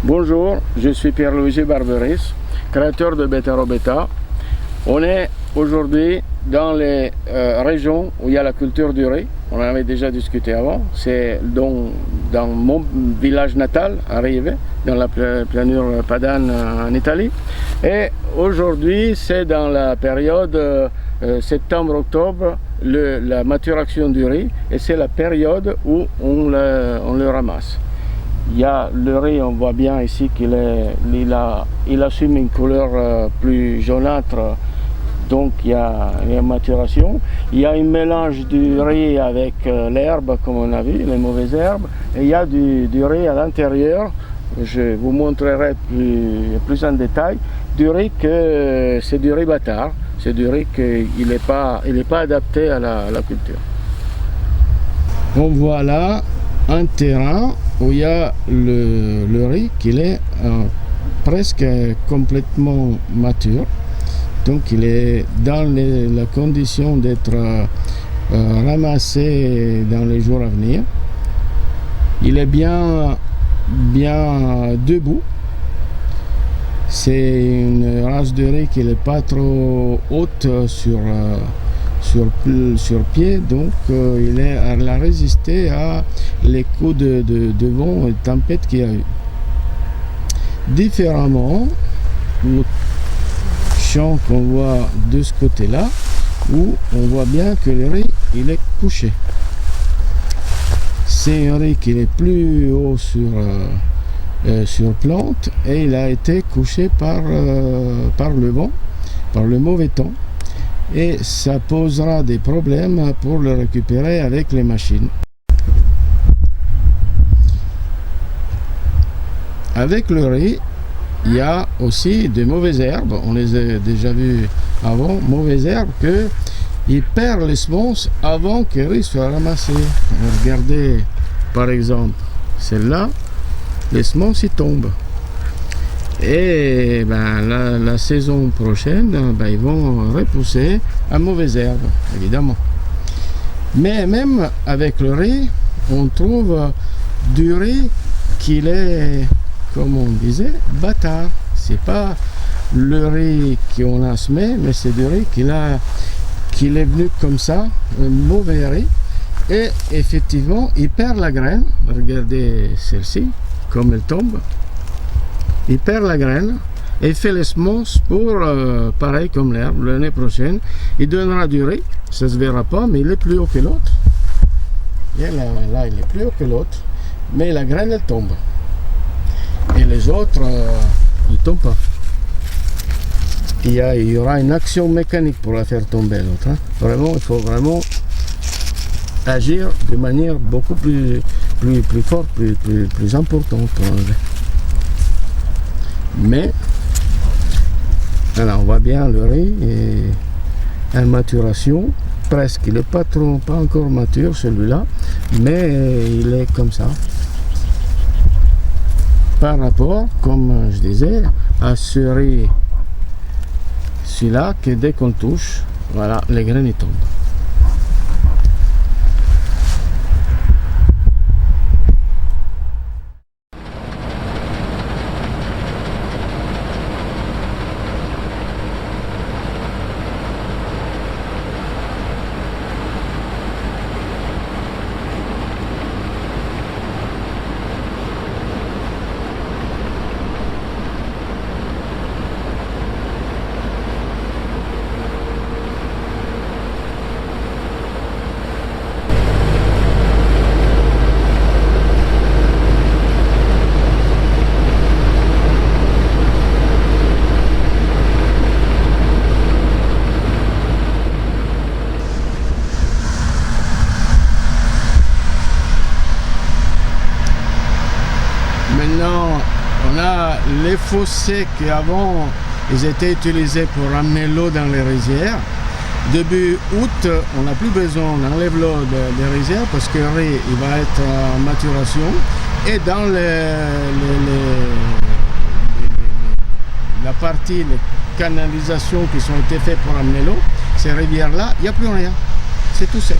Bonjour, je suis Pierre-Louis Barberis, créateur de Betarobeta. On est aujourd'hui dans les régions où il y a la culture du riz. On en avait déjà discuté avant. C'est dans mon village natal, à Rive, dans la planure padane en Italie. Et aujourd'hui, c'est dans la période septembre-octobre, la maturation du riz. Et c'est la période où on le ramasse. Il y a le riz, on voit bien ici qu'il assume une couleur plus jaunâtre, donc il y a une maturation. Il y a un mélange du riz avec l'herbe, comme on a vu, les mauvaises herbes, et il y a du riz à l'intérieur. Je vous montrerai plus en détail. Du riz que c'est du riz bâtard, c'est du riz qu'il n'est pas adapté à la culture. On voit là un terrain où il y a le riz qui est presque complètement mature. Donc il est dans la condition d'être ramassé dans les jours à venir. Il est bien debout. C'est une race de riz qui n'est pas trop haute sur pied, donc elle a résisté à les coups de vent et de tempête qu'il y a eu. Différemment, le champ qu'on voit de ce côté-là, où on voit bien que le riz il est couché. C'est un riz qui est plus haut sur plante et il a été couché par le vent, par le mauvais temps. Et ça posera des problèmes pour le récupérer avec les machines. Avec le riz, il y a aussi de mauvaises herbes, on les a déjà vues avant, mauvaises herbes qu'ils perdent les semences avant que le riz soit ramassé. Regardez par exemple celle-là, les semences y tombent. Et la saison prochaine, ils vont repousser à mauvaises herbes, évidemment. Mais même avec le riz, on trouve du riz qui est, comme on disait, bâtard. C'est pas le riz qu'on a semé, mais c'est du riz qui est venu comme ça, un mauvais riz. Et effectivement, il perd la graine. Regardez celle-ci, comme elle tombe. Il perd la graine et fait les semences pour, pareil comme l'herbe, l'année prochaine. Il donnera du riz, ça ne se verra pas, mais il est plus haut que l'autre. Et là, il est plus haut que l'autre, mais la graine, elle tombe. Et les autres, ils ne tombent pas. Il y aura une action mécanique pour la faire tomber, l'autre. Hein. Vraiment, il faut vraiment agir de manière beaucoup plus forte, plus importante pour enlever. Mais alors on voit bien le riz et en maturation presque, il n'est pas encore mature celui-là, mais il est comme ça par rapport, comme je disais, à ce riz celui-là que dès qu'on touche, voilà, les graines y tombent. Maintenant, on a les fossés qui avant ils étaient utilisés pour ramener l'eau dans les rizières. Début août, on n'a plus besoin, on enlève l'eau des rizières parce que le riz il va être en maturation. Et dans la partie, les canalisations qui ont été faites pour amener l'eau, ces rivières-là, il n'y a plus rien. C'est tout sec.